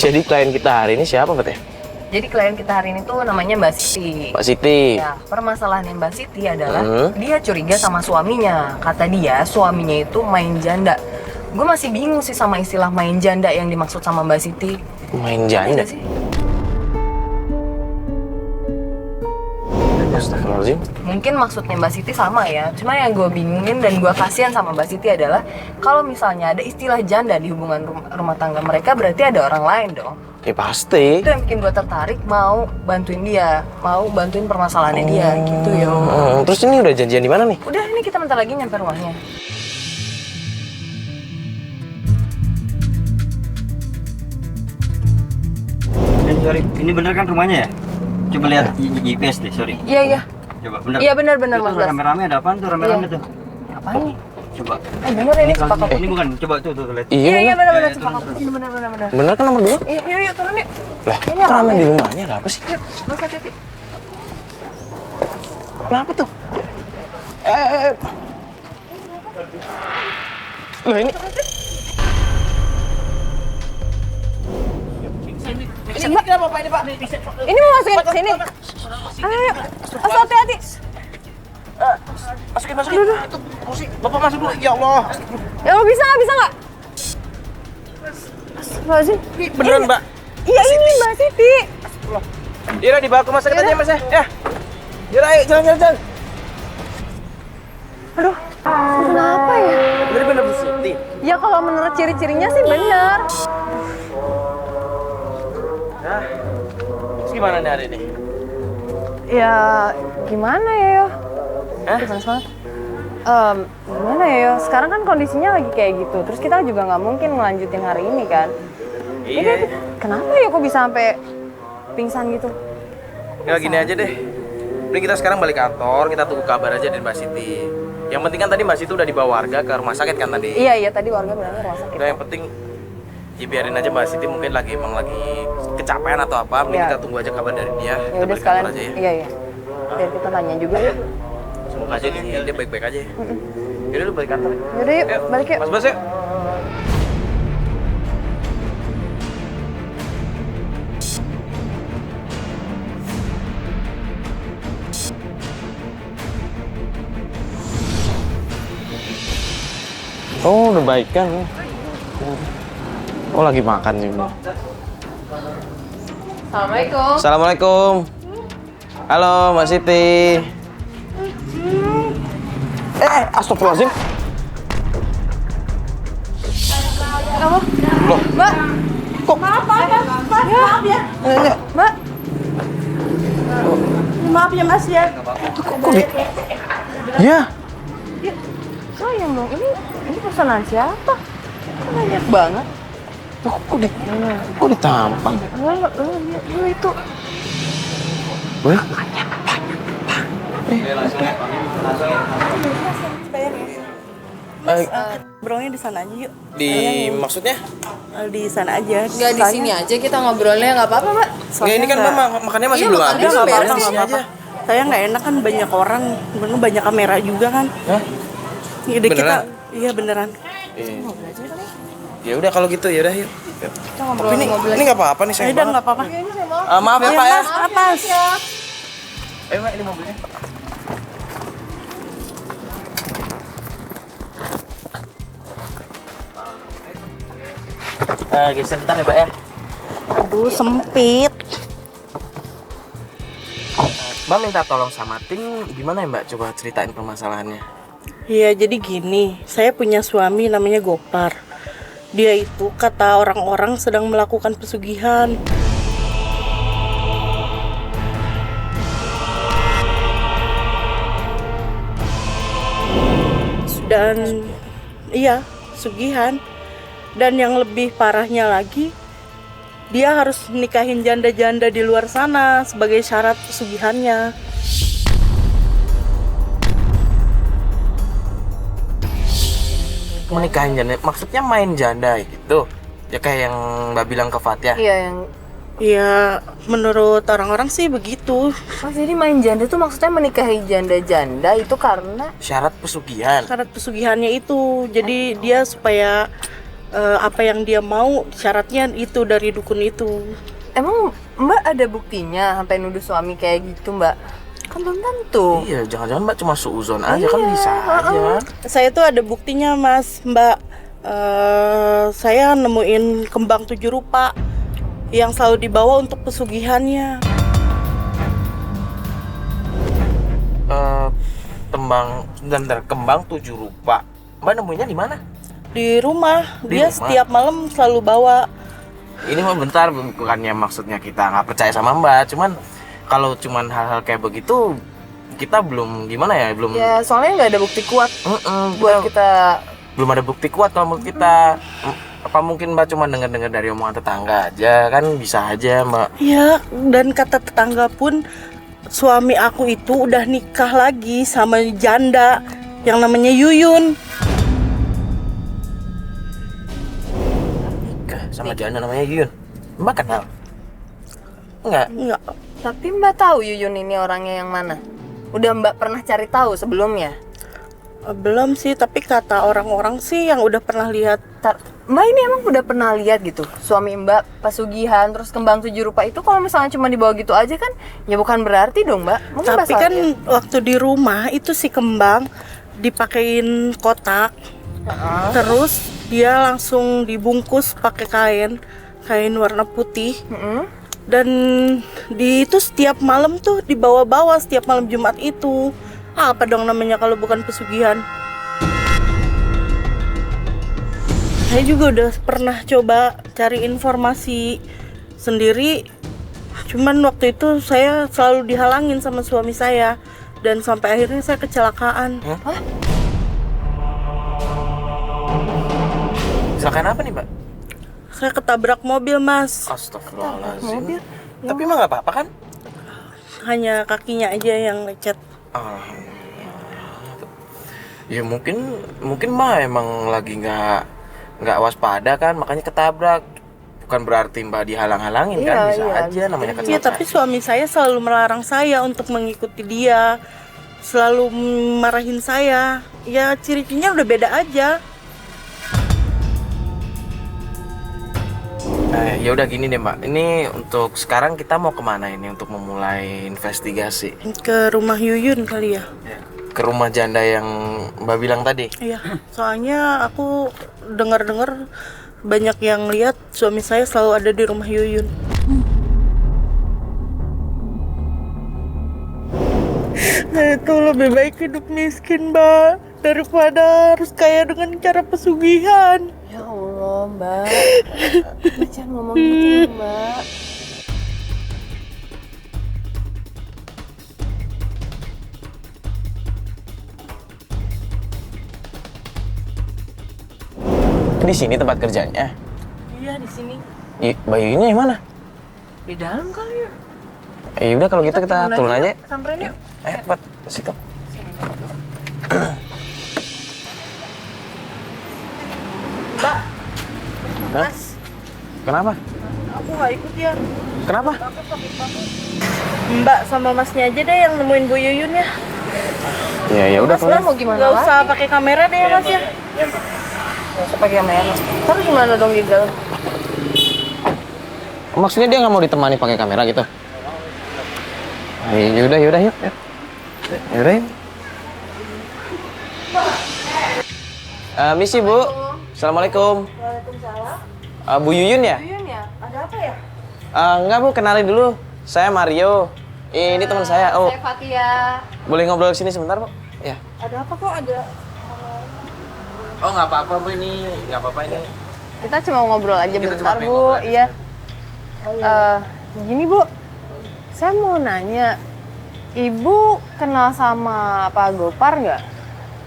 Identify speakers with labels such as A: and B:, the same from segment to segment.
A: Jadi klien kita hari ini siapa, Pak?
B: Jadi klien kita hari ini tuh namanya Mbak Siti.
A: Mbak Siti.
B: Ya, permasalahannya Mbak Siti adalah dia curiga sama suaminya. Kata dia suaminya itu main janda. Gue masih bingung sih sama istilah main janda yang dimaksud sama Mbak Siti.
A: Main janda?
B: Iya sih?
A: Astagfirullahaladzim.
B: Mungkin maksudnya Mbak Siti sama ya. Cuma yang gue bingungin dan gue kasihan sama Mbak Siti adalah kalau misalnya ada istilah janda di hubungan rumah tangga mereka, berarti ada orang lain dong.
A: Ya pasti.
B: Itu yang bikin gue tertarik mau bantuin dia, mau bantuin permasalahannya dia gitu yo.
A: Terus ini udah janjian di mana nih?
B: Udah, ini kita bentar lagi nyampe rumahnya.
C: Sorry, ini bener kan rumahnya ya? Coba lihat GPS deh, sorry.
B: Iya, iya.
C: Coba bener.
B: Iya benar
C: Itu
B: Mas Bas.
C: rame-rame ada apaan tuh rame-rame tuh?
B: Apaan nih?
C: Coba.
B: Bener ini
C: Kalau
B: sepakat.
C: ini bukan, coba tuh lihat.
B: Iya,
A: Iya,
B: benar
C: Iya,
B: sepakat. Ini benar.
A: bener kan nomor 2?
B: Iya, yuk turun yuk.
A: Lah,
B: Ini
A: kok rame
B: rame.
A: di rumahnya? Ada apa sih?
B: Yuk, Mas hati-hati.
A: Kenapa tuh? Loh ini
B: Ini kenapa Pak ini Pak? Ini mau masukin ke sini. Ayo, Mas hati-hati.
A: masukin. Itu kursi. Bapak masuk dulu. Ya Allah.
B: Ya bisa nggak? Astagfirullahaladzim.
A: Beneran, Mbak?
B: Iya ini Mbak Siti.
A: Yaudah dibawa ke rumah sakit aja, Mas ya. Ya. Yaudah, ayo jalan.
B: Aduh, kenapa ya?
A: Bener-bener Bu Siti.
B: Ya kalau menurut ciri-cirinya sih benar.
A: Nah, terus gimana nih hari ini?
B: Ya gimana ya yo?
A: Hah?
B: Panas banget. Gimana ya yo? Sekarang kan kondisinya lagi kayak gitu. Terus kita juga nggak mungkin ngelanjutin hari ini kan?
A: Iya.
B: Kenapa ya kok bisa sampai pingsan gitu?
A: Ya gini aja deh. Mending kita sekarang balik kantor, kita tunggu kabar aja dari Mbak Siti. Yang penting kan tadi Mbak Siti udah dibawa warga ke rumah sakit kan tadi?
B: Iya tadi warga bilangnya rumah sakit.
A: Udah yang penting ya biarin aja Mbak Siti mungkin lagi kecapean atau apa, mending
B: Iya.
A: kita tunggu aja kabar dari dia.
B: Ya
A: Kita
B: udah
A: balik
B: sekalian.
A: kantor aja ya.
B: Iya. Biar kita tanya juga yuk.
A: Semoga aja dia baik-baik aja ya. Yaudah lu balik kantor.
B: Yaudah yuk, balik yuk.
A: Mas Bas yuk. Oh, udah baik kan? Oh, lagi makan sih.
B: Assalamualaikum.
A: Assalamualaikum. Halo, Mbak Siti. Astagfirullahaladzim.
B: Apa?
A: Loh,
B: Mbak.
A: kok?
D: Maaf ya.
A: Enggak.
B: Mbak.
D: Maaf ya Mas ya.
A: Kok di... Ya.
B: Sayang dong. Ini pesanan siapa? Kok banyak banget.
A: Kok ditampang?
B: Lihat dulu itu.
A: Wah,
D: Ngobrolnya di sana aja yuk.
A: maksudnya?
D: Di sana aja.
B: Nggak di sini aja kita ngobrolnya nggak apa-apa Mbak.
A: Nggak, ini kan Mama makannya masih
B: Iya,
A: belum
B: makannya
A: habis.
B: belum
A: Biarin
B: beres.
A: di sini aja.
D: Saya nggak enak kan banyak orang, bener banyak kamera juga kan.
A: Hah?
D: Jadi kita,
A: Beneran?
D: iya beneran.
A: Ya udah kalau gitu ya udah yuk.
B: Kita ngobrol.
A: Ini nggak apa-apa nih
D: Ya
A: sayang
D: udah
A: banget.
D: nggak apa-apa.
A: Maaf ya Pak ya.
D: Apa?
A: Ayo Mbak, ini mobilnya. Geser bentar ya Mbak ya.
D: Aduh sempit.
A: Mbak minta tolong sama tim, gimana ya Mbak? Coba ceritain permasalahannya.
D: Iya jadi gini, saya punya suami namanya Gopar. Dia itu kata orang-orang sedang melakukan pesugihan. Dan iya, pesugihan. Dan yang lebih parahnya lagi, dia harus nikahin janda-janda di luar sana sebagai syarat pesugihannya.
A: Menikahin janda, maksudnya main janda gitu? Ya kayak yang Mbak bilang ke Fatia.
B: Iya yang.
D: Ya, menurut orang-orang sih begitu.
B: Mas jadi main janda tuh maksudnya menikahi janda-janda itu karena
A: Syarat pesugihan.
D: Syarat pesugihannya itu, jadi dia supaya apa yang dia mau, syaratnya itu dari dukun itu.
B: Emang Mbak ada buktinya sampai nuduh suami kayak gitu, Mbak? Kan belum tentu.
A: Iya, jangan-jangan Mbak cuma suuzon aja, kan bisa aja.
D: Saya tuh ada buktinya, Mas, Mbak. Saya nemuin kembang 7 rupa yang selalu dibawa untuk pesugihannya.
A: Bentar, kembang 7 rupa. Mbak nemuinnya di mana?
D: Di rumah,
A: Di
D: dia
A: rumah?
D: setiap malam selalu bawa.
A: Ini mah bentar, bukannya maksudnya kita nggak percaya sama Mbak, cuman kalau cuman hal-hal kayak begitu kita belum gimana ya, belum
B: Ya, soalnya nggak ada bukti kuat buat kita.
A: belum ada bukti kuat kalau menurut kita. Apa mungkin Mbak cuma dengar-dengar dari omongan tetangga aja, kan bisa aja Mbak.
D: Ya, dan kata tetangga pun suami aku itu udah nikah lagi sama janda yang namanya Yuyun.
A: Sama janda namanya Yuyun. Mbak kenal? Enggak.
D: Enggak.
B: Tapi Mbak tahu Yuyun ini orangnya yang mana? Udah Mbak pernah cari tahu sebelumnya?
D: Belum sih, tapi kata orang-orang sih yang udah pernah lihat.
B: Mbak ini emang udah pernah lihat gitu suami Mbak pesugihan terus kembang 7 rupa itu kalau misalnya cuma dibawa gitu aja kan ya bukan berarti dong Mbak. Mungkin Mbak
D: Tapi kan
B: salah lihat.
D: waktu di rumah itu si kembang dipakein kotak, terus dia langsung dibungkus pakai kain warna putih. Dan itu setiap malam tuh dibawa-bawa setiap malam Jumat itu. Apa dong namanya kalau bukan pesugihan? Saya juga udah pernah coba cari informasi sendiri. Cuman waktu itu saya selalu dihalangin sama suami saya. Dan sampai akhirnya saya kecelakaan.
A: Kecelakaan apa nih Mbak?
D: Saya ketabrak mobil, Mas.
A: Astagfirullahaladzim.
B: Mobil?
A: Tapi emang nggak apa-apa kan?
D: Hanya kakinya aja yang lecet.
A: Ya mungkin Mbak emang lagi nggak waspada kan, makanya ketabrak. Bukan berarti Mbak dihalang-halangin kan,
B: Iya,
A: bisa
B: iya.
A: aja namanya
D: Iya,
A: kecelakaan.
D: tapi suami saya selalu melarang saya untuk mengikuti dia. Selalu marahin saya. Ya ciri-cirinya udah beda aja.
A: Ya udah gini deh Mbak, ini untuk sekarang kita mau kemana ini untuk memulai investigasi?
D: Ke rumah Yuyun kali ya.
A: Ke rumah janda yang Mbak bilang tadi.
D: Iya, soalnya aku dengar-dengar banyak yang lihat suami saya selalu ada di rumah Yuyun. Saya itu lebih baik hidup miskin, Mbak, daripada harus kaya dengan cara pesugihan.
B: Ya Allah Mbak, Mbak jangan ngomong gitu Mbak.
A: Di sini tempat kerjanya.
D: Iya, di sini.
A: Bayunya yang mana?
B: Di dalam kali ya?
A: Ya udah kalau gitu kita turun aja.
B: Samperin yuk.
A: Ayo, cepat ke situ.
D: Mbak,
A: Hah? Kenapa?
D: aku nggak ikut ya.
A: Kenapa?
D: Mbak sama masnya aja deh yang nemuin Bu Yuyun ya.
A: Ya udah
B: Mas, mau gimana
D: Nggak usah
B: lagi?
D: pakai kamera deh ya, Mas ya.
B: Nggak usah pakai kamera. Terus gimana dong di dalam?
A: Maksudnya dia nggak mau ditemani pakai kamera gitu? Yaudah yuk. Yaudah yuk. Misi Bu. Assalamualaikum.
D: Waalaikumsalam.
A: Bu Yuyun ya?
D: Yuyun ya, ada apa ya?
A: Enggak Bu, kenalin dulu. Saya Mario. Ini teman saya. Oh,
B: Saya Fatia.
A: boleh ngobrol di sini sebentar Bu? Ya.
D: Ada apa kok ada?
A: Oh nggak apa-apa Bu, ini nggak apa-apa ini.
B: Kita cuma ngobrol aja
A: Kita
B: bentar
A: cuma pengen
B: Bu.
A: ngobrol aja.
B: Iya. Gini Bu, saya mau nanya, Ibu kenal sama Pak Gopar nggak?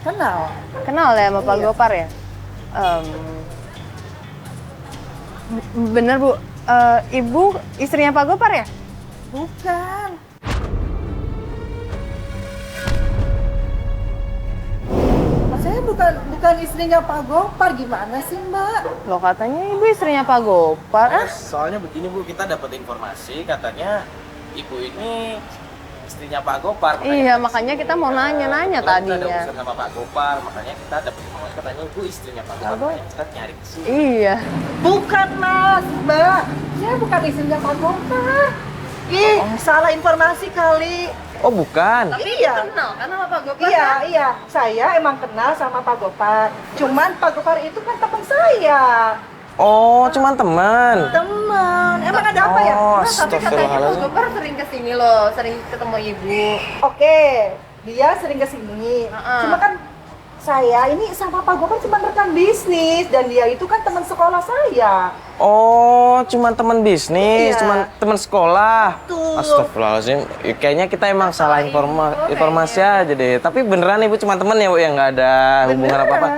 D: Kenal.
B: Kenal ya sama Pak Gopar ya? Bener Bu, Ibu istrinya Pak Gopar ya?
D: Bukan.
E: Saya bukan istrinya Pak Gopar, gimana sih Mbak?
B: Loh katanya Ibu istrinya Pak Gopar.
A: Soalnya begini Bu, kita dapat informasi katanya Ibu ini istrinya Pak Gopar.
B: Iya, makanya kita mau nanya-nanya
A: Kita ada
B: tadinya.
A: urusan sama Pak Gopar, makanya kita dapat informasi katanya itu istrinya Pak Gopar. Makanya kita nyari ke sini.
B: Iya.
E: Bukan mas, mbak. Saya bukan istrinya Pak Gopar. Ih, salah informasi kali.
A: Oh bukan.
E: Iya.
B: Kenal kan sama Pak Gopar?
E: Iya, iya. Saya emang kenal sama Pak Gopar. Cuman Pak Gopar itu kan teman saya.
A: Oh, cuman teman.
E: Teman. Emang ada apa ya?
A: Oh,
B: Nah, tapi katanya Pak
A: astagfirullahaladzim.
B: Gopar sering kesini loh, sering ketemu ibu.
E: Oke, dia sering kesini. Cuma kan saya ini sama Pak Gopar cuma rekan bisnis dan dia itu kan teman sekolah saya.
A: Oh, cuman teman bisnis,
E: Iya.
A: cuman teman sekolah.
E: Betul.
A: Astagfirullahaladzim. Kayaknya kita emang salah informasi aja deh. Tapi beneran ibu cuma temen ya bu, yang nggak ada hubungan apa-apa.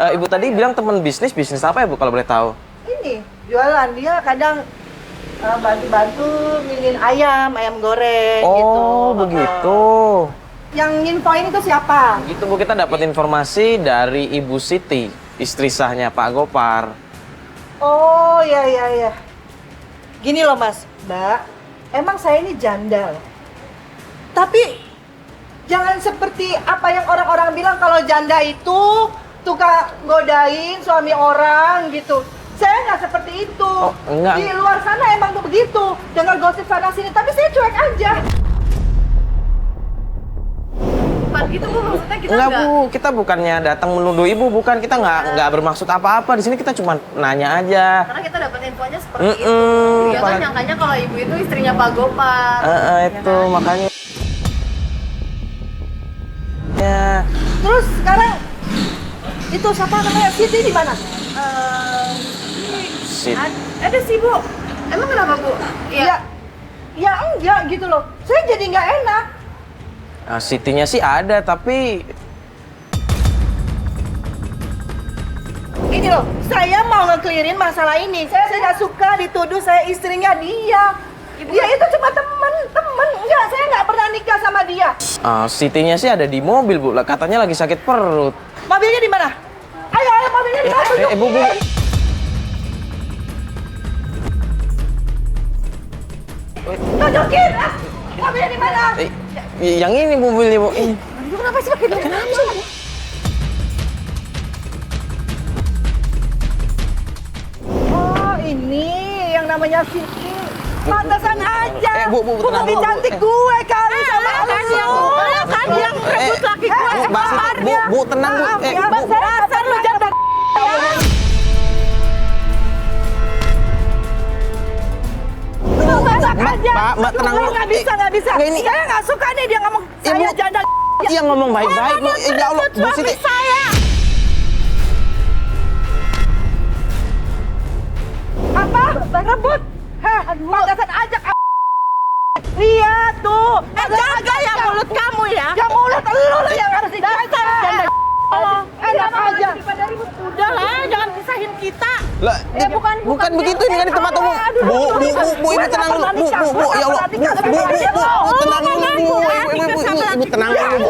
A: Ibu tadi bilang teman bisnis apa ya bu kalau boleh tahu?
E: Ini jualan, dia kadang bantu-bantu milih ayam goreng gitu.
A: Oh, begitu.
E: Yang infoin itu siapa?
A: Gitu bu, kita dapat informasi dari Ibu Siti, istri sahnya Pak Gopar.
E: Oh, ya. Gini loh mas, mbak, emang saya ini janda loh. Tapi jangan seperti apa yang orang-orang bilang kalau janda itu tukang godain suami orang gitu. Saya nggak seperti itu.
A: Oh, enggak.
E: Di luar sana emang tuh begitu. Dengar gosip sana sini, tapi saya cuek aja.
B: Bukan gitu bu, maksudnya kita
A: Enggak bu, kita bukannya datang menuduh ibu, bukan, kita nggak bermaksud apa-apa. Di sini kita cuma nanya aja.
B: Karena kita dapat infonya seperti itu.
A: Mm-mm,
B: Dia kan
A: apalagi-
B: nyangkanya kalau ibu itu istrinya Pak Gopar.
A: Itu makanya. Ya.
E: Terus sekarang itu siapa namanya? Siti di mana?
A: Sit.
B: Ada sih bu. Emang kenapa bu?
E: Ya enggak gitu loh. Saya jadi nggak enak.
A: Nah, Sitinya sih ada, tapi
E: Ini loh, saya mau nge-clearin masalah ini. Saya nggak suka dituduh saya istrinya dia. Dia itu cuma temen. Enggak, saya nggak pernah nikah sama dia.
A: Sitinya sih ada di mobil bu. Lah, katanya lagi sakit perut.
E: Mobilnya di mana? Ayo, mobilnya di mana?
A: Bu.
E: Tunjukin! Mobilnya di mana?
A: Yang ini mobilnya bu. Ini.
E: Aduh, kenapa sih pakai dulu? Oh, ini yang namanya Siti. Pantasan aja.
A: Bu, tenang
E: lebih
A: dulu, Bu.
E: cantik gue kali sama lu. Kan yang rebut laki gue.
A: Bu, tenang bu. Bu.
E: Dasar lu janda.
A: Mbak, tenang dulu.
E: Nggak bisa.
A: Nggak, ini-
E: Saya nggak suka nih dia ngomong saya
A: Ibu.
E: janda.
A: Iya ngomong baik-baik bu. Ya Allah, Bu Siti.
E: Saya. Apa? Rebut? Hah? Pantasan aja. Lihat tuh. Jaga ya mulut kamu ya. Ya mulut lu yang harus dijaga. Enak aja. Udahlah, jangan pisahin kita.
A: Lah, bukan begitu, ini kan di tempat umum. Bu, ibu tenang dulu. Bu, ya Allah. Bu, tenang dulu, Bu. Ibu tenang dulu, Bu.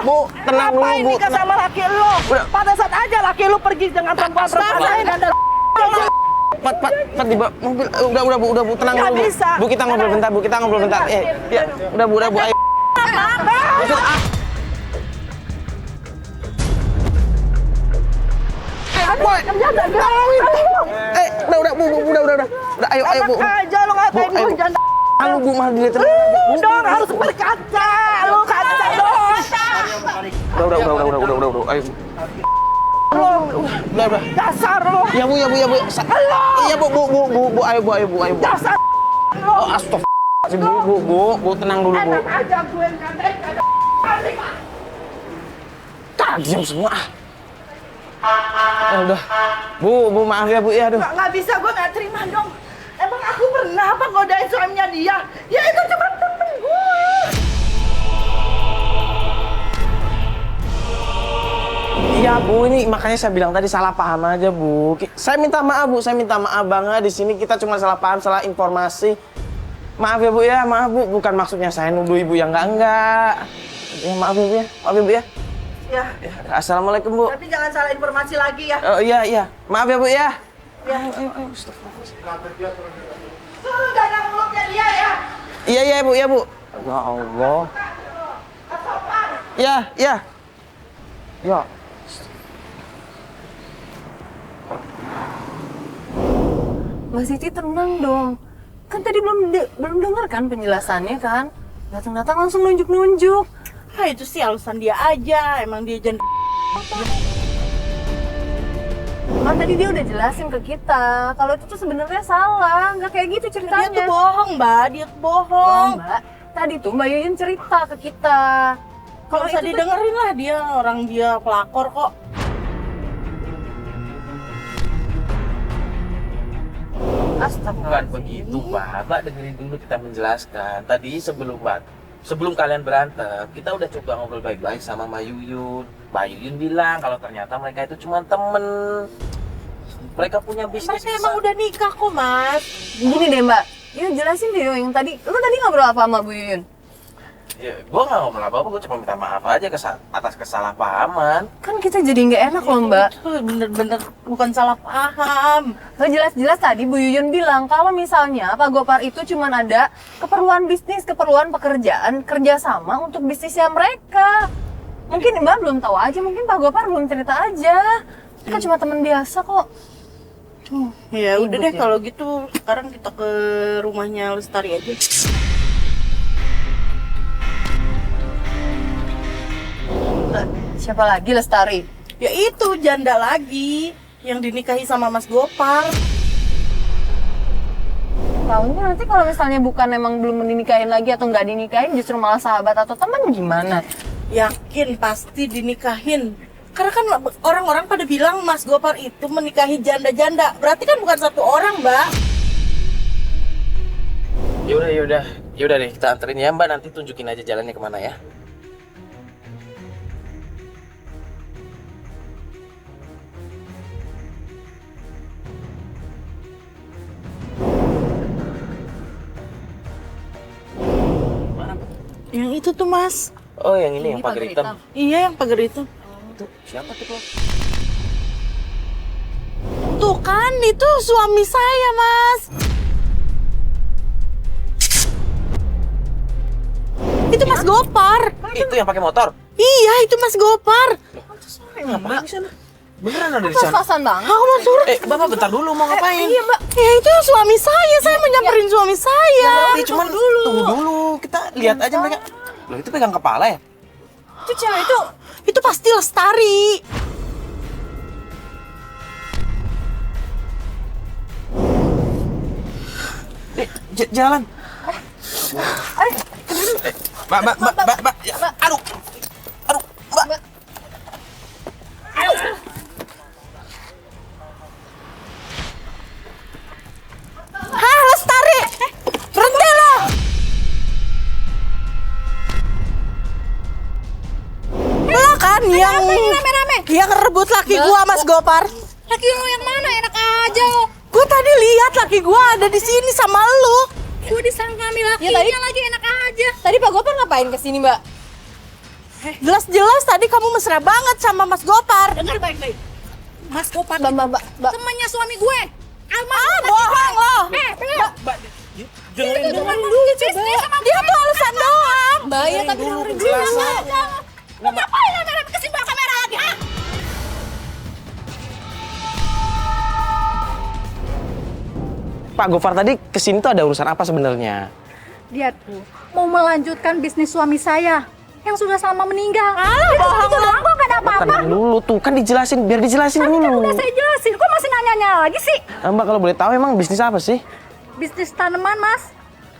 A: Bu, tenang dulu,
E: Ngapain
A: Bu.
E: nikah sama laki lu? Pantasan aja laki lu pergi dengan perempuan-perempuan lain.
A: Pat di mobil. Udah, Bu, tenang
E: Nggak
A: dulu, Bu.
E: bisa.
A: Bu, kita ngobrol bentar. Ya, udah, Bu, ayo. Udah, Bu, udah. Ayo, Bu.
E: Aja lu ngapain
A: Bu, ayo,
E: gue
A: Bu.
E: janda.
A: Halo, Bu, malah dilihat.
E: Dong harus berkaca. Lu kaca dong.
A: Udah, ayo. Udah.
E: Dasar lu.
A: Ya, Bu. Iya, Bu. Ayo, Bu.
E: Dasar lu.
A: Oh, astagfirullah. Bu, tenang dulu, Bu.
E: Enak aja gue yang kandain kagak.
A: Tajam semua. Udah. Bu, maaf ya, Bu. Ya, aduh.
E: Nggak bisa, gue nggak terima dong. Emang aku pernah apa ngodain suaminya dia? Ya itu cuma temen gue.
A: Iya, Bu, ini makanya saya bilang tadi salah paham aja, Bu. Saya minta maaf, Bu. Saya minta maaf banget. Di sini kita cuma salah paham, salah informasi. Maaf ya, Bu ya. Maaf, Bu. Bukan maksudnya saya nuduh Ibu yang enggak. Ya, maaf ya, Bu ya. Maaf ya, Bu ya.
E: Ya,
A: Assalamualaikum, Bu.
E: tapi jangan salah informasi lagi ya.
A: Oh, iya. Maaf ya, Bu ya.
E: Ya. Suruh gak ada mulutnya dia ya.
A: Iya, Bu. Ya Allah. Ya, ya. Ya.
B: Mbak Siti tenang dong. Kan tadi belum dengar kan penjelasannya kan? Datang-datang langsung nunjuk-nunjuk.
D: Ah, itu sih alasan dia aja. Emang dia janda.
B: Kan tadi dia udah jelasin ke kita kalau itu tuh sebenarnya salah, nggak kayak gitu ceritanya.
D: Dia tuh bohong, Mbak. Dia tuh bohong.
B: Oh, Mbak, tadi tuh Mbak Yuyun cerita ke kita.
D: Kalau usah didengerin lah, dia orang dia pelakor kok.
A: Bukan begitu, Mbak. Mbak dengerin dulu kita menjelaskan. Tadi sebelum kalian berantem, kita udah coba ngobrol baik-baik sama Mbak Yuyun. Mbak Yuyun bilang kalau ternyata mereka itu cuma temen. Mereka punya bisnis.
D: Mereka emang udah nikah kok, Mas.
B: Gini deh Mbak, yuk jelasin deh yang tadi. Lu tadi ngobrol apa sama Bu Yuyun?
A: Ya, gue nggak ngomong apa-apa, gue cuma minta maaf aja atas kesalahpahaman.
B: Kan kita jadi nggak enak loh Mbak.
D: Itu bener-bener bukan salah paham.
B: Lo jelas-jelas tadi Bu Yuyun bilang kalau misalnya Pak Gopar itu cuma ada keperluan bisnis, keperluan pekerjaan, kerjasama untuk bisnisnya mereka. Mungkin Mbak belum tahu aja, mungkin Pak Gopar belum cerita aja. Kan cuma teman biasa kok.
D: Ya udah
B: Ribut
D: deh
B: ya.
D: kalau gitu sekarang kita ke rumahnya Lestari aja.
B: Siapa lagi Lestari?
D: Ya itu janda lagi yang dinikahi sama Mas Gopar.
B: Tahunya nanti kalau misalnya bukan emang belum dinikahin lagi atau nggak dinikahin justru malah sahabat atau teman gimana?
D: Yakin pasti dinikahin. Karena kan orang-orang pada bilang Mas Gopar itu menikahi janda-janda. Berarti kan bukan satu orang, Mbak.
A: Yaudah deh, kita anterin ya Mbak. Nanti tunjukin aja jalannya kemana ya.
D: Yang itu tuh, Mas.
A: Oh, yang ini yang pagar hitam.
D: Iya, yang pagar itu.
A: Itu siapa tuh, Bang?
D: Tuh kan, itu suami saya, Mas. Itu Mas Gopar.
A: Itu yang pakai motor.
D: Iya, itu Mas Gopar.
A: Ngapain di sana? Beneran ada di sana?
B: Pas-pasan banget.
D: Aku mau suruh.
A: Bapak bentar dulu mau ngapain?
B: Iya Mbak.
D: Ya itu suami saya mau nyamperin suami saya.
A: Cuman tunggu dulu. Kita lihat aja mereka. Loh, itu pegang kepala ya?
D: Itu cewek itu pasti Lestari.
A: Jalan. Mbak. Ya, aduh. Mbak.
D: Hah, Lestari. Berhenti lo. Lo kan yang rame-rame. Yang rebut laki gua, Mas Gopar.
F: Laki lu yang mana? Enak aja lo.
D: Gua tadi lihat laki gua ada di sini sama lu.
F: Gue disangka ambil
B: Ya,
F: lakinya lagi, enak aja.
B: Tadi Pak Gopar ngapain kesini Mbak?
D: Jelas-jelas tadi kamu mesra banget sama Mas Gopar.
F: Dengar baik-baik. Mas Gopar
B: Mbak.
F: temannya suami gue.
D: Bohong lo.
A: Dengerin dulu.
F: Bisnis sama
D: Dia tuh alasan doang.
B: Mbak, ya tapi dengerin dulu.
F: ngapain lo dari kesini bawa kamera lagi, ha?
A: Pak Gofar tadi kesini tuh ada urusan apa sebenarnya?
F: Dia tuh mau melanjutkan bisnis suami saya yang sudah lama meninggal.
D: bohong
F: Itu doang kok gak ada apa-apa.
A: Tenang dulu tuh, kan dijelasin, biar dijelasin
F: Kan
A: dulu.
F: udah saya jelasin, kok masih nanya-nanya lagi sih?
A: Mbak kalau boleh tahu emang bisnis apa sih?
F: Bisnis tanaman, Mas.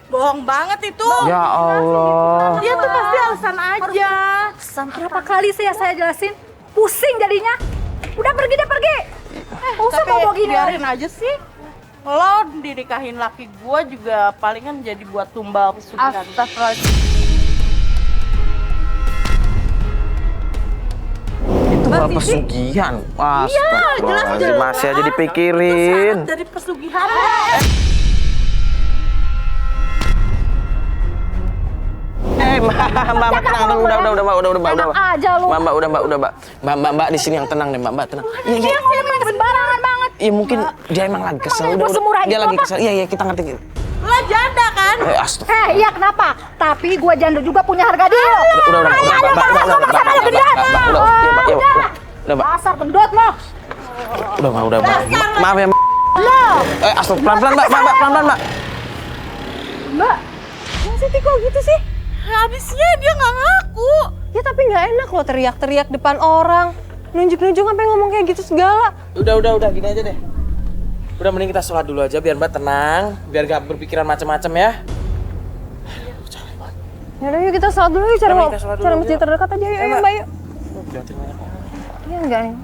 D: Bohong banget itu.
A: Ya Allah.
D: Dia tuh pasti alasan aja.
F: Berapa kali sih ya saya jelasin? Pusing jadinya. Udah pergi deh, pergi. Usah bawa gini.
D: biarin aja sih. Lo dinikahin laki gua juga palingan jadi buat tumbal pesugihan.
A: Itu malah pesugihan. Astagfirullahaladzim, masih aja dipikirin.
D: Syarat dari pesugihan.
A: Mbak, tenang, udah,
F: Enak aja lu.
A: Mbak, di sini yang tenang deh, Mbak, tenang. Iya,
F: Dia ngomong sembarangan banget.
A: iya mungkin dia emang lagi kesel.
F: Emang gua semurah
A: Dia
F: itu
A: lagi
F: apa?
A: kesel. Iya, kita ngerti.
D: Lo janda kan?
F: Iya kenapa? Tapi gua janda juga punya harga diri.
A: Udah, Mbak. Udah, Mbak.
F: Dasar gendut lo.
A: Udah, Mbak. Maaf ya, Mbak. Pelan-pelan, Mbak. Pelan-pelan, Mbak.
B: Mbak, masih kok gitu sih?
D: Habisnya dia nggak ngaku.
B: Ya tapi nggak enak loh teriak-teriak depan orang. Nunjuk-nunjuk sampai ngomong kayak gitu segala.
A: Udah, gini aja deh. Udah, mending kita sholat dulu aja biar Mbak tenang, biar gak berpikiran macam-macam ya.
B: Yaudah yuk kita sholat dulu yuk, cari masjid terdekat aja yuk,
A: Mbak.
B: Mbak yuk. Iya enggak nih.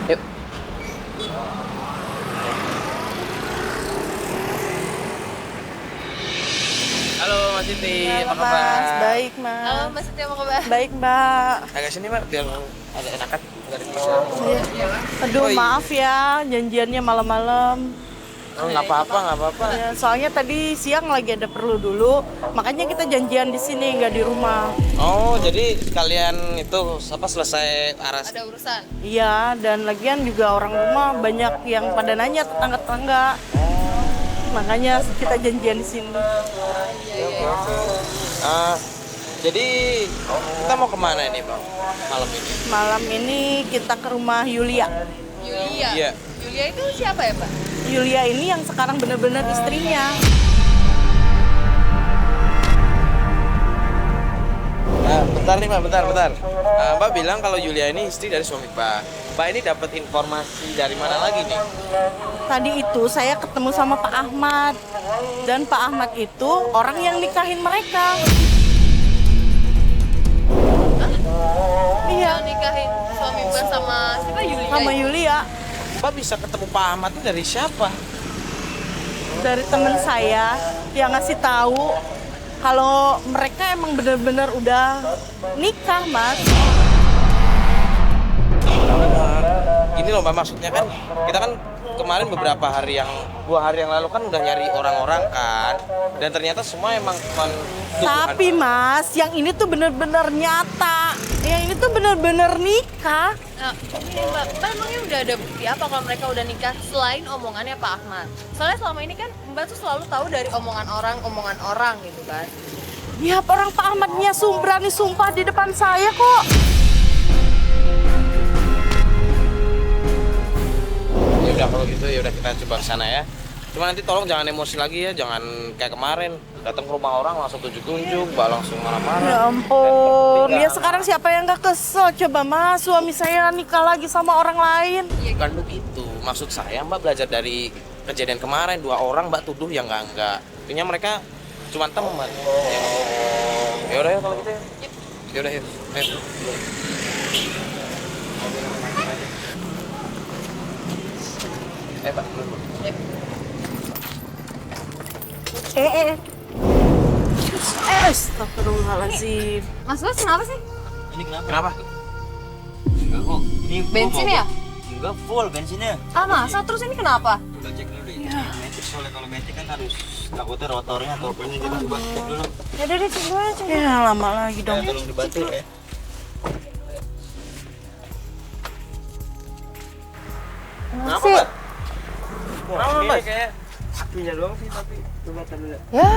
A: Yuk. Halo Mas Siti, apa kabar?
D: Mas, baik mas.
B: Halo Mbak Siti, apa kabar?
D: Baik mbak.
A: Agak sini Mbak, biar ada enakan.
D: Aduh maaf ya, janjiannya malam-malam.
A: Oh, nggak apa-apa.
D: Ya, soalnya tadi siang lagi ada perlu dulu, makanya kita janjian di sini nggak di rumah.
A: Oh, jadi kalian itu selesai aras?
B: Ada urusan.
D: Iya, dan lagian juga orang rumah banyak yang pada nanya tetangga-tetangga. Makanya kita janjian di sini.
A: Jadi kita mau kemana ini Bang malam ini?
D: Malam ini kita ke rumah Yulia.
B: Yulia.
A: Iya.
B: Yulia itu siapa ya, Mbak?
D: Yulia ini yang sekarang benar-benar istrinya.
A: Bentar nih Mbak, bentar. Mbak bilang kalau Yulia ini istri dari suami Mbak. Mbak ini dapat informasi dari mana lagi nih?
D: Tadi itu saya ketemu sama Pak Ahmad. Dan Pak Ahmad itu orang yang nikahin mereka. Iya,
B: Yang nikahin suami Mbak sama siapa, Yulia?
D: sama Yulia.
A: Mbak bisa ketemu Pak Ahmad itu dari siapa?
D: Dari teman saya yang ngasih tahu kalau mereka emang benar-benar udah nikah, Mas.
A: Gini loh Mbak, maksudnya kan kita kan kemarin beberapa hari yang 2 hari yang lalu kan udah nyari orang-orang kan, dan ternyata semua emang cuma
D: Tapi Mas, yang ini tuh benar-benar nyata. Yang ini tuh benar-benar nikah.
B: Nah, ini Mbak, emangnya udah ada bukti apa kalau mereka udah nikah selain omongannya Pak Ahmad? Soalnya selama ini kan Mbak tuh selalu tahu dari omongan orang gitu kan.
D: Ya, orang Pak Ahmadnya berani sumpah di depan saya kok.
A: Ya udah kalau gitu ya udah kita coba ke sana ya. Cuma nanti tolong jangan emosi lagi ya, jangan kayak kemarin datang ke rumah orang langsung tunjuk-tunjuk, Mbak langsung marah-marah.
D: Ya ampun, ya sekarang siapa yang gak kesel? Coba Mas, suami saya nikah lagi sama orang lain.
A: Bukan begitu. Maksud saya Mbak belajar dari kejadian kemarin, 2 orang Mbak tuduh yang enggak. Artinya mereka cuma teman. Ya udah ya kalau gitu ya. Ya udah yuk. Ayo. Pak.
D: Astagfirullahaladzim.
B: Mas Bas kenapa sih?
C: Ini kenapa?
A: Kenapa?
C: Enggak kok. Ini gua
B: Bensin
C: mau-
B: ya?
C: Enggak full bensinnya.
B: Ah masa? Terus ini kenapa?
C: Coba cek dulu deh. Metik soalnya kalau metik kan harus takutnya rotornya atau apanya kita coba cek dulu.
B: Ya udah deh, cek dulu aja.
D: Ya lama lagi dong.
C: Tolong dibantu ya.
A: Kenapa,
B: sih?
A: Mbak? Kenapa, Mbak? Kayak akinya doang sih, tapi coba tadi lihat.
B: Ya.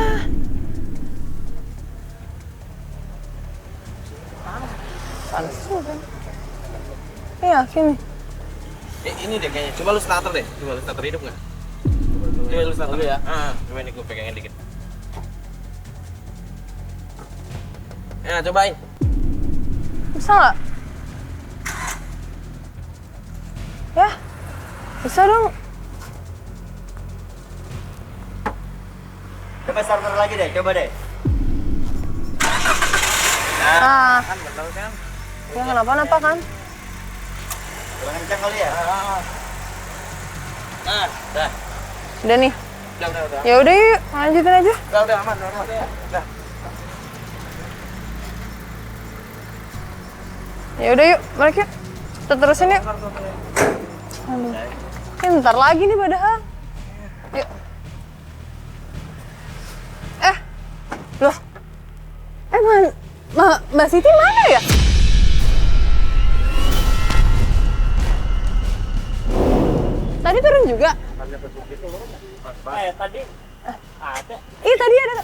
B: Panas juga. Yakin nih.
A: Ini deh kayaknya. Coba lu starter deh. Coba lu starter hidup nggak? Coba lu starter dulu ya. Coba ini gue pegangin dikit. Ya, cobain.
B: Bisa nggak? Ya, bisa dong.
C: Coba starter lagi deh, coba deh.
B: Ah,
A: Kan betul kan?
B: ya kenapa-napa kan?
C: Coba kencang kali ya.
A: Nah, dah.
B: Udah nih.
A: Udah.
B: Ya udah yuk, lanjutin aja.
A: Udah aman, aman. Udah.
B: Ya udah yuk, balik yuk. Kita terusin yuk. Aduh. Ini bentar lagi nih padahal. Yuk. Loh. Mbak Siti mana ya? Tadi turun juga?
A: Tadi ada.
B: Iya tadi ada.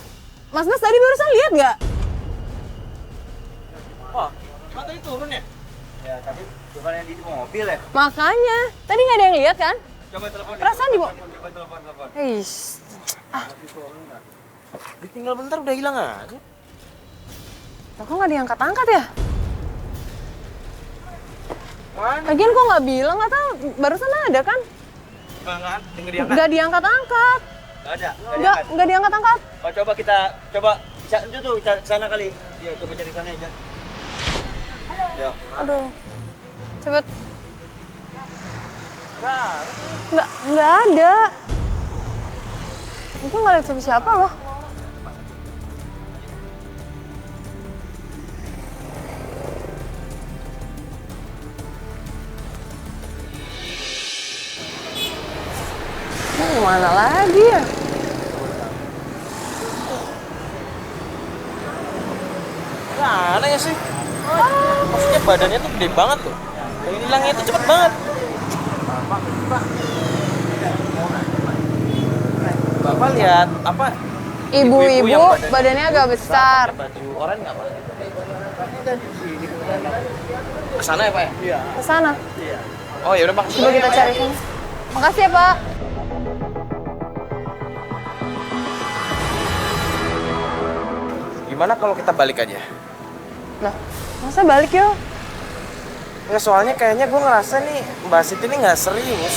B: Mas tadi barusan lihat nggak?
A: Oh, tadi turun ya?
C: Ya, tapi bukan yang di mobil ya.
B: Makanya. Tadi nggak ada yang lihat kan?
C: Coba telepon.
B: Perasaan di
C: Coba telepon.
B: Eish.
A: Ditinggal bentar udah hilang aja.
B: Kok nggak diangkat-angkat ya?
A: Mana?
B: Lagian kok nggak bilang, nggak tahu. Barusan ada kan?
A: Enggak, denger diangkat.
B: Nggak diangkat-angkat.
C: Enggak ada.
B: Nggak diangkat-angkat.
C: Oh, coba bisa itu tuh sana kali. Ya, coba cari sana aja. Ya.
B: Aduh. Cepet. Nggak ada. Itu nggak lihat siapa loh. Mana lagi ya?
A: Mana ya sih? Maksudnya badannya tuh gede banget loh. Yang hilangnya itu cepet banget. Bapak lihat apa?
B: Ibu-ibu
A: yang
B: badannya agak besar.
A: Baju oranye nggak, Pak? Ke sana ya, Pak? Iya.
B: Ke sana.
A: Oh, ya udah, Pak.
B: Coba kita cari sana. Makasih ya, Pak.
A: Gimana kalau kita balik aja?
B: Lah, masa balik yuk?
A: Nggak, soalnya kayaknya gue ngerasa nih Mbak Siti ini nggak serius.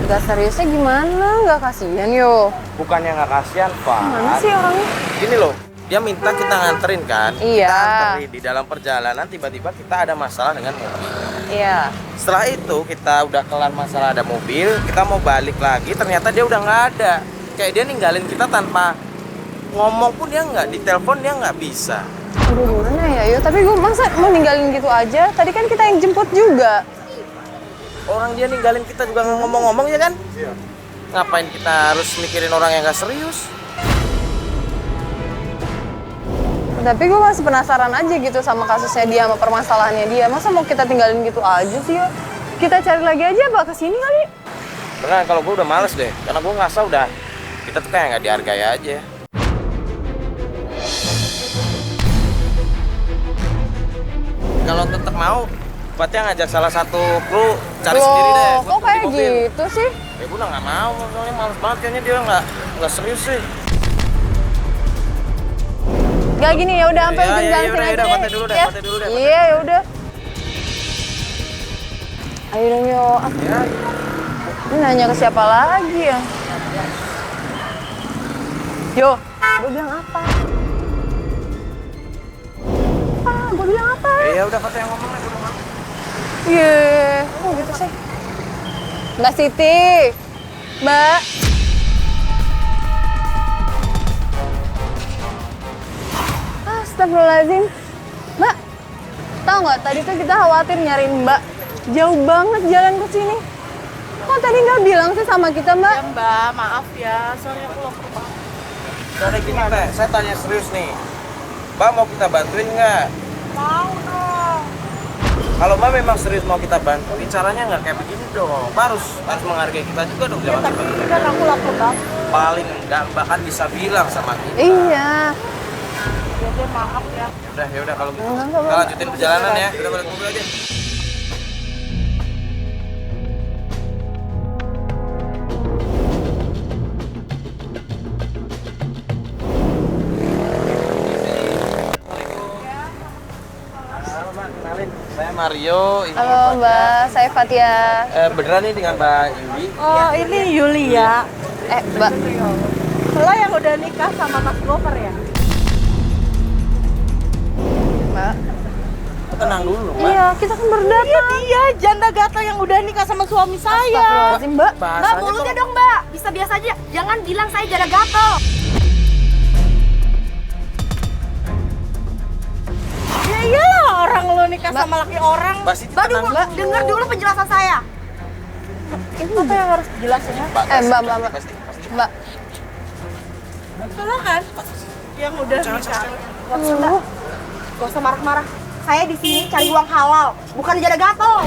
B: Gak seriusnya gimana? Gak kasihan yo.
A: Bukannya nggak kasihan, Pak.
B: Mana sih orangnya?
A: Gini loh, dia minta kita nganterin kan?
B: Iya.
A: Kita anterin di dalam perjalanan tiba-tiba kita ada masalah dengan mobil.
B: Iya.
A: Setelah itu kita udah kelar masalah ada mobil, kita mau balik lagi, ternyata dia udah nggak ada. Kayak dia ninggalin kita tanpa ngomong pun dia nggak, di telepon dia nggak bisa.
B: Aduh gimana ya yo? Tapi gue masa mau ninggalin gitu aja? Tadi kan kita yang jemput juga.
A: Orang dia ninggalin kita juga nggak ngomong-ngomong ya kan? Iya. Ngapain kita harus mikirin orang yang nggak serius?
B: Tapi gue masih penasaran aja gitu sama kasusnya dia, sama permasalahannya dia. Masa mau kita tinggalin gitu aja sih yo? Kita cari lagi aja apa kesini kali?
A: Beneran kalau gue udah males deh, karena gue ngerasa udah kita tuh kayak nggak dihargai aja. Kalau tetap mau, Fatnya ngajak salah satu kru cari sendiri deh.
B: Loh,
A: buat
B: kok kayak
A: di mobil.
B: gitu sih?
A: Ya gue udah nggak mau, soalnya males banget kayaknya dia nggak serius sih.
B: Gak gini ya udah sampai
A: Ya,
B: ujung
A: ya,
B: jalan
A: ya
B: sini
A: udah,
B: aja
A: ya udah,
B: deh.
A: Fatnya dulu deh,
B: Ya.
A: Fatnya dulu deh,
B: Iya ya udah. Ayo dong yo.
A: Ya,
B: Ini nanya ke siapa lagi ya? Yo, gue bilang apa? Gue bilang apa?
A: ya udah Fatnya yang ngomong aja, udah mau.
B: Iya, kok gitu sih? Mbak Siti, Mbak. Astagfirullahaladzim. Mbak, tahu nggak tadi tuh kita khawatir nyariin Mbak. Jauh banget jalan ke sini. Kok tadi nggak bilang sih sama kita, Mbak?
D: Ya Mbak, maaf ya, soalnya aku lapar banget.
A: Udah gini Mbak, saya tanya serius nih. Mbak mau kita bantuin nggak?
D: Mau dong.
A: Kalau Mbak memang serius mau kita bantuin, caranya nggak kayak begini dong. Mbak harus menghargai kita juga dong.
D: Ya
A: Jangan
D: tapi
A: tiba-tiba.
D: ini kan aku lapar banget.
A: Paling enggak Mbak kan bisa bilang sama kita.
B: Iya.
D: Ya deh, maaf ya.
A: Ya udah kalau gitu.
B: Enggak,
A: Kita lanjutin perjalanan ya. Kita balik mobil aja. Halo Mbak, kenalin. Saya Mario. Ini
B: Halo Mbak, saya Fatia.
A: beneran nih dengan Mbak Yuli.
D: Oh, ini Yulia.
B: Mbak.
D: Lo yang udah nikah sama Mas Gopar ya?
B: Mbak.
A: Tenang dulu Mbak.
B: Iya, kita kan baru datang.
D: Iya dia, janda gatal yang udah nikah sama suami saya.
B: Astagfirullahaladzim, Mbak.
A: Bahasanya
F: mulutnya
A: kok-
F: dong mbak, bisa biasa aja. Jangan bilang saya janda gatel.
D: Ya iyalah, orang lo nikah sama laki orang.
A: Mbak Siti
F: Mbak,
A: tenang dulu.
F: dengar dulu penjelasan saya.
D: Apa yang harus dijelasin ya?
B: Mbak.
A: Pasti.
B: Mbak.
D: Salah kan? Yang udah nikah.
F: Mbak, gak usah marah-marah. Saya di sini cari uang halal, bukan janda gatel.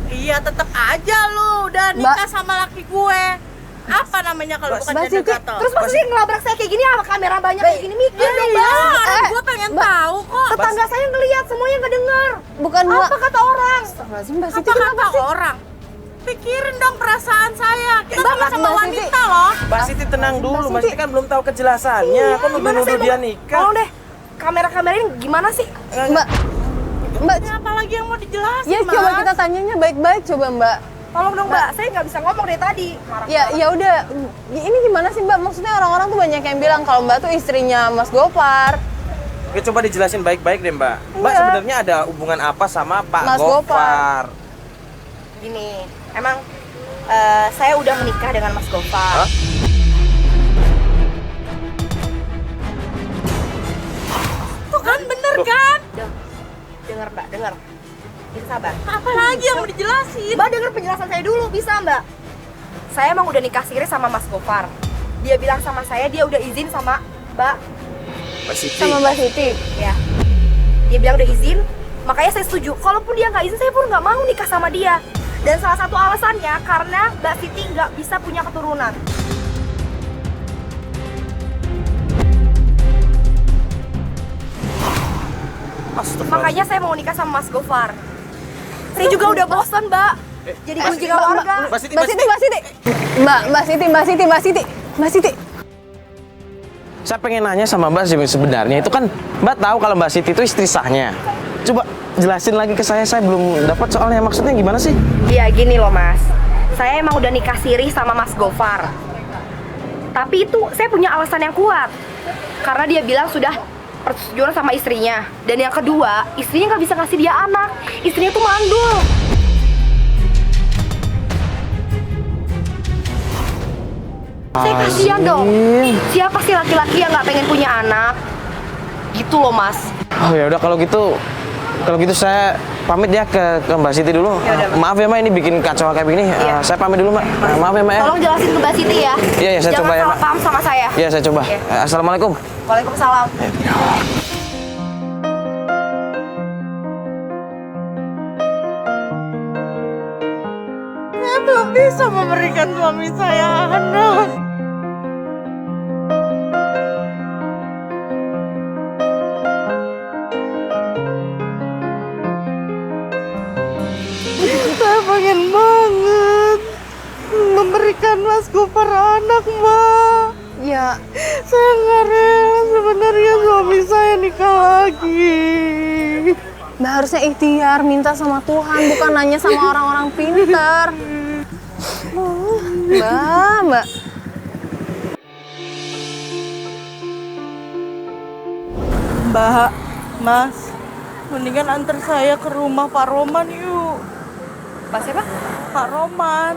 D: Iya, tetap aja lu udah nikah sama laki gue. Apa namanya kalau bukan
B: Mbak
D: janda
B: Siti,
D: gatal?
F: Terus masa sih ngelabrak saya kayak gini sama kamera banyak kayak gini, mikir dong
D: Iya,
F: mbak.
D: orang gue pengen tahu kok.
F: Tetangga saya ngeliat, semuanya ngedenger.
B: Bukan Mbak.
F: Apa kata orang?
B: Astagfirullahaladzim, Mbak Siti
D: Apa
B: kenapa
D: kata
B: sih?
D: orang? Pikirin dong perasaan saya. Kita
B: Mbak,
D: sama-sama
B: Mbak
D: wanita loh.
A: Mbak Siti tenang dulu.
B: Mbak
A: Mbak
B: Siti.
A: Siti kan belum tahu kejelasannya. Kok
F: Gimana
A: nuduh-nuduh
F: saya
A: dia
F: mau-
A: nikah?
F: Tolong deh, kamera-kamera ini gimana sih?
B: Mbak. Mbak,
D: Ini apa lagi yang mau dijelasin,
B: ya
D: Mas?
B: coba kita tanyanya baik-baik coba Mbak.
F: Tolong dong mbak, saya nggak bisa ngomong dari tadi. Marah.
B: Ya udah, ini gimana sih Mbak? Maksudnya orang-orang tuh banyak yang bilang kalau Mbak tuh istrinya Mas Gopar.
A: Oke, coba dijelasin baik-baik deh Mbak. Mbak
B: Iya.
A: sebenarnya ada hubungan apa sama Pak
B: Mas
A: Gopar?
B: Gopar.
F: Gini, emang saya udah menikah dengan Mas Gopar.
A: Hah?
D: Tuh kan bener kan?
F: Dengar mbak, dengar. Bisa sabar.
D: Apa lagi yang mau dijelasin?
F: Mbak dengar penjelasan saya dulu, bisa mbak? Saya emang udah nikah siri sama Mas Gopar. Dia bilang sama saya dia udah izin sama Mbak.
A: Mbak Siti.
B: Sama Mbak Siti.
F: Ya. Dia bilang udah izin, makanya saya setuju. Kalaupun dia nggak izin, saya pun nggak mau nikah sama dia. Dan salah satu alasannya karena Mbak Siti nggak bisa punya keturunan.
A: Astagfirullah.
F: Makanya saya mau nikah sama Mas Gopar. Saya juga udah bosan, Mbak. Jadi gunjingan warga.
A: Mbak Siti,
B: Mbak Siti. Mbak Siti.
A: Saya pengen nanya sama Mbak sih sebenarnya itu kan Mbak tahu kalau Mbak Siti itu istri sahnya. Coba jelasin lagi ke saya belum dapat soalnya maksudnya gimana sih?
F: Iya gini loh Mas, saya emang udah nikah siri sama Mas Gopar. Tapi itu saya punya alasan yang kuat. Karena dia bilang sudah persetujuan sama istrinya. Dan yang kedua, istrinya nggak bisa ngasih dia anak. Istrinya tuh mandul. Saya kasihan dong. Siapa sih laki-laki yang nggak pengen punya anak? Gitu loh Mas.
A: Oh ya udah kalau gitu saya pamit ya ke Mbak Siti dulu. Maaf ya Mbak ini bikin kacau kayak begini. Saya pamit dulu Mbak. Maaf ya Mbak ya.
F: Tolong jelasin ke Mbak Siti ya.
A: Iya, saya
F: Jangan
A: coba ya,
F: salah
A: Mbak.
F: paham sama saya.
A: Iya saya coba.
F: Oke.
A: Assalamualaikum.
F: Waalaikumsalam.
D: Saya belum bisa memberikan suami saya anak. Saya pengen banget memberikan Mas Gopar anak, Mbak.
B: Ya,
D: Saya nggak rela sebenarnya suami saya nikah lagi.
B: Mbak harusnya ikhtiar minta sama Tuhan, bukan nanya sama orang-orang pintar. Mbak.
D: Mbak, Mas, mendingan antar saya ke rumah Pak Roman yuk.
F: Pak siapa?
D: Pak Roman.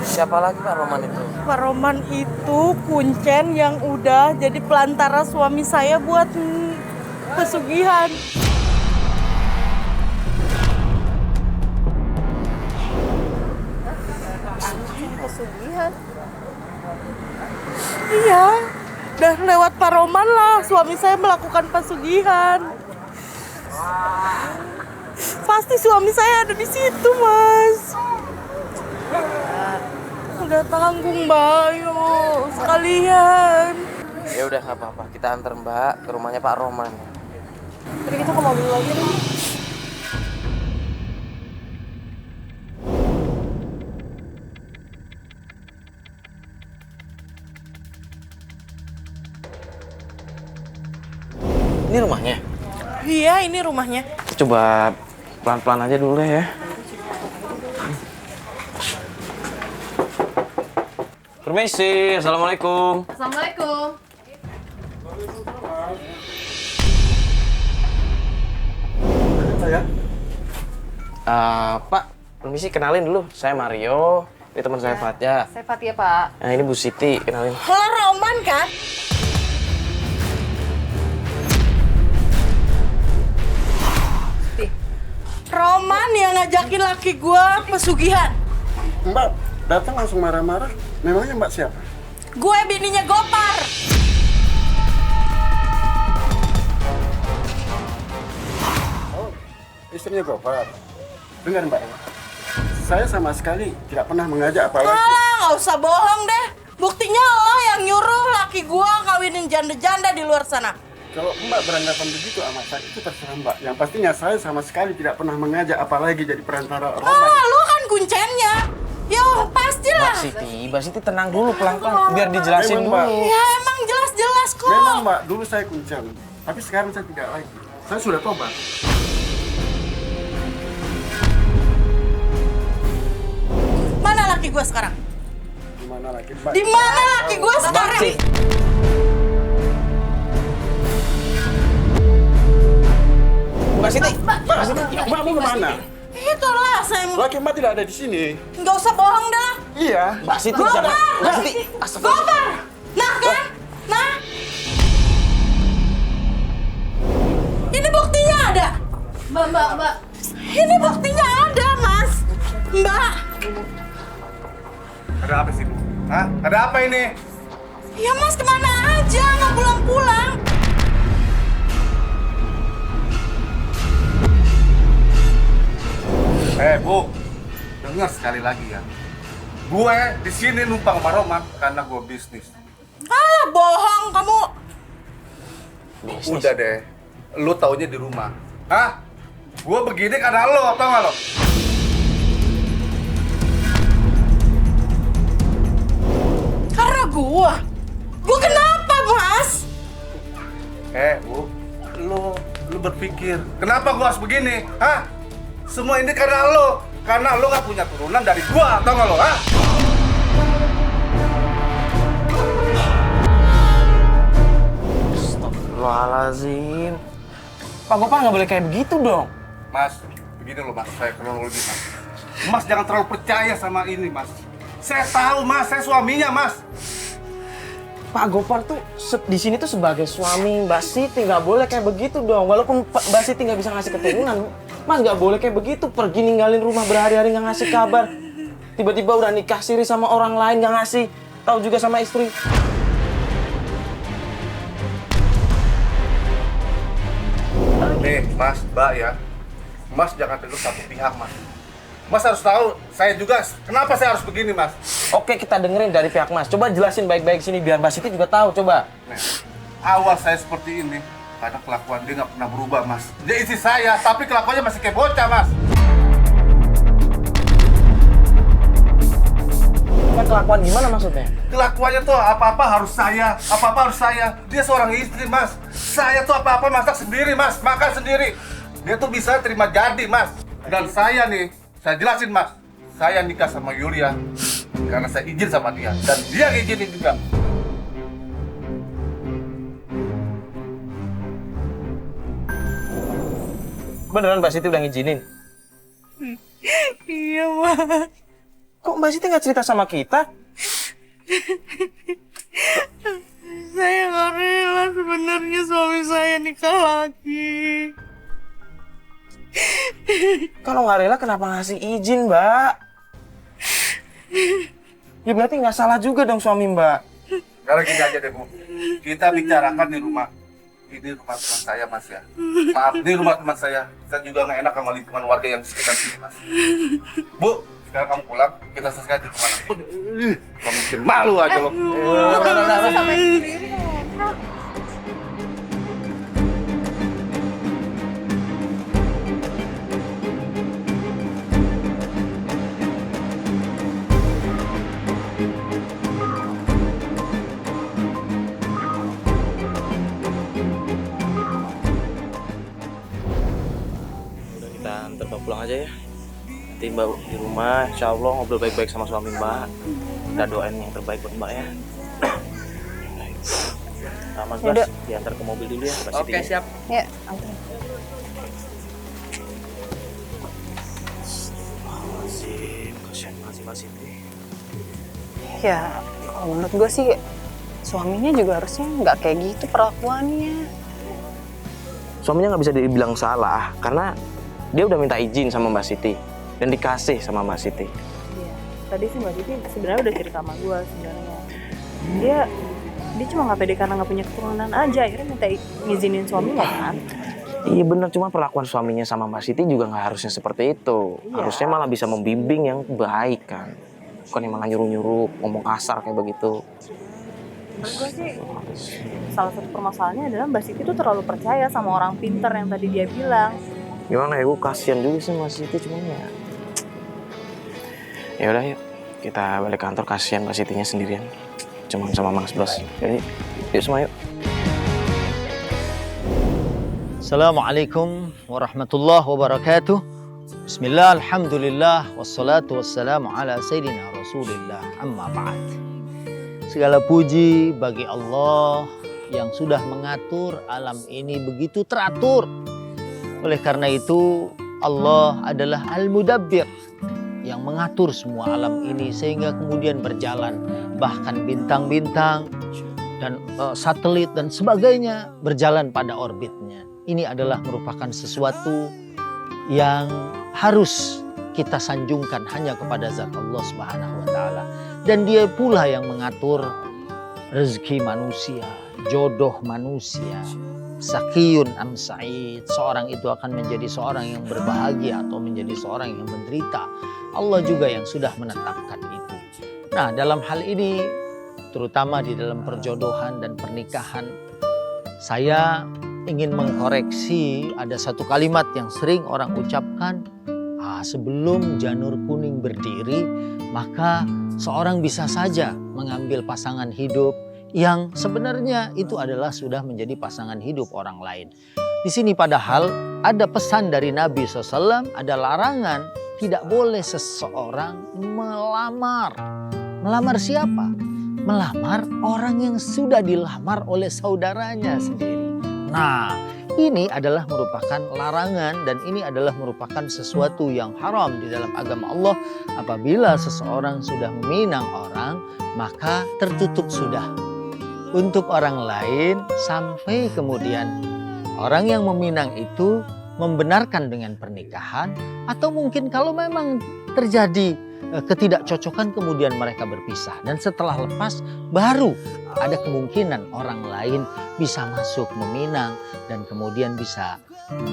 A: Siapa lagi Pak Roman itu?
D: Pak Roman itu kuncen yang udah jadi pelantara suami saya buat pesugihan.
B: Pesugihan.
D: Iya, dan lewat Pak Roman lah suami saya melakukan pesugihan. Pasti suami saya ada di situ, Mas. Udah tanggung, Mbak, yuk sekalian.
A: Ya udah nggak apa-apa, kita antar Mbak ke rumahnya Pak Roman.
B: Jadi kita ke mobil lagi deh.
A: Ini rumahnya.
D: Iya, ini rumahnya.
A: Coba pelan-pelan aja dulu deh ya. Permisi, assalamualaikum.
B: Assalamualaikum.
A: Pak, permisi kenalin dulu. Saya Mario. Ini teman saya Fatya.
B: Saya Fatia, Pak.
A: Nah ini Bu Siti, kenalin.
D: Halo, Roman kan? Roman yang ngajakin laki gua pesugihan.
G: Mbak datang langsung marah-marah. Memangnya Mbak siapa?
D: Gue bininya Gopar.
G: Oh, istrinya Gopar. Dengar Mbak, saya sama sekali tidak pernah mengajak apalagi.
D: Nggak usah bohong deh. Buktinya lo yang nyuruh laki gua kawinin janda-janda di luar sana.
G: Kalau Mbak beranggapan begitu sama saya, itu terserah Mbak. Yang pastinya saya sama sekali tidak pernah mengajak apalagi jadi perantara Roman.
D: Lo kan kuncennya. Yo, pastilah.
A: Mbak Siti tenang dulu pelan-pelan, biar dijelasin
G: Memang, Mbak.
A: dulu.
D: Ya emang jelas-jelas kok.
G: Memang Mbak, dulu saya kuncen. Tapi sekarang saya tidak lagi. Saya sudah tobat.
D: Mana laki gua sekarang?
G: Gimana lagi Mbak?
D: Di mana laki gua sekarang?
A: Mbak Siti,
G: Mbak mau kemana?
D: Itulah saya.
G: Laki Mbak tidak ada di sini.
D: Nggak usah bohong dah.
G: Iya.
A: Mbak Siti
D: Gopar!
A: jangan. Mbak Siti, astagfirullah.
D: Gopar! Nah kan? Nah? Ini buktinya ada.
B: Mbak.
D: Ini buktinya ada, Mas. Mbak.
H: Ada apa sih, Bu? Hah? Ada apa ini?
D: Ya Mas kemana aja? Nggak pulang-pulang.
H: Bu, dengar sekali lagi ya. Gue di sini numpang sama Roman karena gue bisnis.
D: Alah, bohong kamu.
H: Udah deh, lu taunya di rumah. Hah? Gue begini karena lo, tau gak lo?
D: Karena gua. Gua kenapa, Mas?
H: Bu, lu berpikir, kenapa gue harus begini? Hah? Semua ini karena lo gak punya turunan dari gua, tau gak lo? Hah?
A: Astagfirullahaladzim. Pak Gopar nggak boleh kayak begitu dong.
H: Mas, begini loh Mas, saya kronologi Mas. Mas jangan terlalu percaya sama ini Mas. Saya tahu Mas, saya suaminya Mas.
A: Pak Gopar tuh di sini tuh sebagai suami Mbak Siti, nggak boleh kayak begitu dong. Walaupun Mbak Siti nggak bisa ngasih keturunan, Mas nggak boleh kayak begitu. Pergi ninggalin rumah berhari-hari nggak ngasih kabar. Tiba-tiba udah nikah siri sama orang lain nggak ngasih tahu juga sama istri.
H: Nih Mas, Mbak ya. Mas jangan dengar satu pihak Mas. Mas harus tahu, saya juga, kenapa saya harus begini Mas?
A: Oke, kita dengerin dari pihak Mas. Coba jelasin baik-baik sini biar Mbak Siti juga tahu. Coba.
H: Nih, awal saya seperti ini, karena kelakuan dia nggak pernah berubah Mas. Dia istri saya, tapi kelakuannya masih kayak bocah Mas.
A: Kayak kelakuan gimana maksudnya?
H: Kelakuannya tuh apa-apa harus saya, apa-apa harus saya. Dia seorang istri, Mas. Saya tuh apa-apa masak sendiri, Mas. Makan sendiri. Dia tuh bisa terima jadi, Mas. Dan saya nih, saya jelasin, Mas. Saya nikah sama Yulia karena saya izin sama dia. Dan dia ngizinin juga.
A: Beneran Mbak Siti udah ngizinin?
D: Iya, Mas.
A: Kok Mbak Siti nggak cerita sama kita?
D: Saya nggak rela sebenarnya suami saya nikah lagi.
A: Kalau nggak rela kenapa ngasih izin, Mbak? Ya berarti nggak salah juga dong suami Mbak.
H: Sekarang gini aja deh, Bu. Kita bicarakan di rumah. Ini rumah teman saya, Mas ya. Maaf, ini rumah teman saya. Saya juga nggak enak sama lingkungan warga yang sekitar sini, Mas. Bu, sekarang kamu pulang, kita selesai di rumah nanti. Kamu bikin malu aja lo.
A: Udah kita antar Mbak pulang aja ya. Nanti Mbak di rumah, insya Allah ngobrol baik-baik sama suami Mbak. Kita doain yang terbaik buat Mbak ya. Nah, Mas Bas, diantar ke mobil dulu ya.
I: Oke, siap.
B: Ya,
A: Kasihan banget sih Mbak Siti.
B: ya kalau menurut gue sih suaminya juga harusnya nggak kayak gitu perlakuannya.
A: Suaminya nggak bisa dibilang salah karena dia udah minta izin sama Mbak Siti dan dikasih sama Mbak Siti.
D: Iya. Tadi sih Mbak Siti sebenarnya udah cerita sama gue sebenarnya. Dia cuma nggak pede karena nggak punya keturunan aja, akhirnya minta ngizinin suaminya kan.
A: Iya bener, cuma perlakuan suaminya sama Mbak Siti juga nggak harusnya seperti itu.
D: Iya.
A: Harusnya malah bisa membimbing yang baik kan. Bukan yang malah nyuruh-nyuruh, ngomong kasar kayak begitu.
D: Menurut gue sih salah satu permasalahannya adalah Mbak Siti tuh terlalu percaya sama orang pinter yang tadi dia bilang.
A: Gimana ya, gue kasihan juga sih Mbak Siti, cuman ya. Ya udah yuk, kita balik kantor, kasihan Mbak Sitinya sendirian. Cuman sama Mas Bas. Jadi, yuk semua yuk.
I: Assalamualaikum warahmatullahi wabarakatuh. Bismillah, alhamdulillah, wassalatu wassalamu ala sayyidina rasulillah, amma ba'd. Segala puji bagi Allah yang sudah mengatur alam ini begitu teratur. Oleh karena itu, Allah adalah Al-Mudabbir yang mengatur semua alam ini sehingga kemudian berjalan. Bahkan bintang-bintang dan satelit dan sebagainya berjalan pada orbitnya. Ini adalah merupakan sesuatu yang harus kita sanjungkan hanya kepada zat Allah Subhanahu wa taala. Dan dia pula yang mengatur rezeki manusia, jodoh manusia. Sakiyun am sa'id, seorang itu akan menjadi seorang yang berbahagia atau menjadi seorang yang menderita. Allah juga yang sudah menetapkan itu. Nah, dalam hal ini terutama di dalam perjodohan dan pernikahan, saya ingin mengkoreksi ada satu kalimat yang sering orang ucapkan, sebelum janur kuning berdiri, maka seorang bisa saja mengambil pasangan hidup yang sebenarnya itu adalah sudah menjadi pasangan hidup orang lain. Di sini padahal ada pesan dari Nabi SAW, ada larangan tidak boleh seseorang melamar. Melamar siapa? Melamar orang yang sudah dilamar oleh saudaranya sendiri. Nah, ini adalah merupakan larangan dan ini adalah merupakan sesuatu yang haram di dalam agama Allah. Apabila seseorang sudah meminang orang, maka tertutup sudah untuk orang lain sampai kemudian orang yang meminang itu membenarkan dengan pernikahan, atau mungkin kalau memang terjadi ketidakcocokan kemudian mereka berpisah, dan setelah lepas baru ada kemungkinan orang lain bisa masuk meminang dan kemudian bisa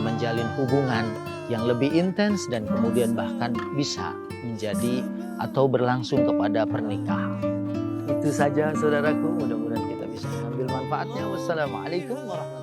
I: menjalin hubungan yang lebih intens dan kemudian bahkan bisa menjadi atau berlangsung kepada pernikahan. Itu saja saudaraku, mudah-mudahan kita bisa mengambil manfaatnya. Wassalamualaikum warahmatullahi wabarakatuh.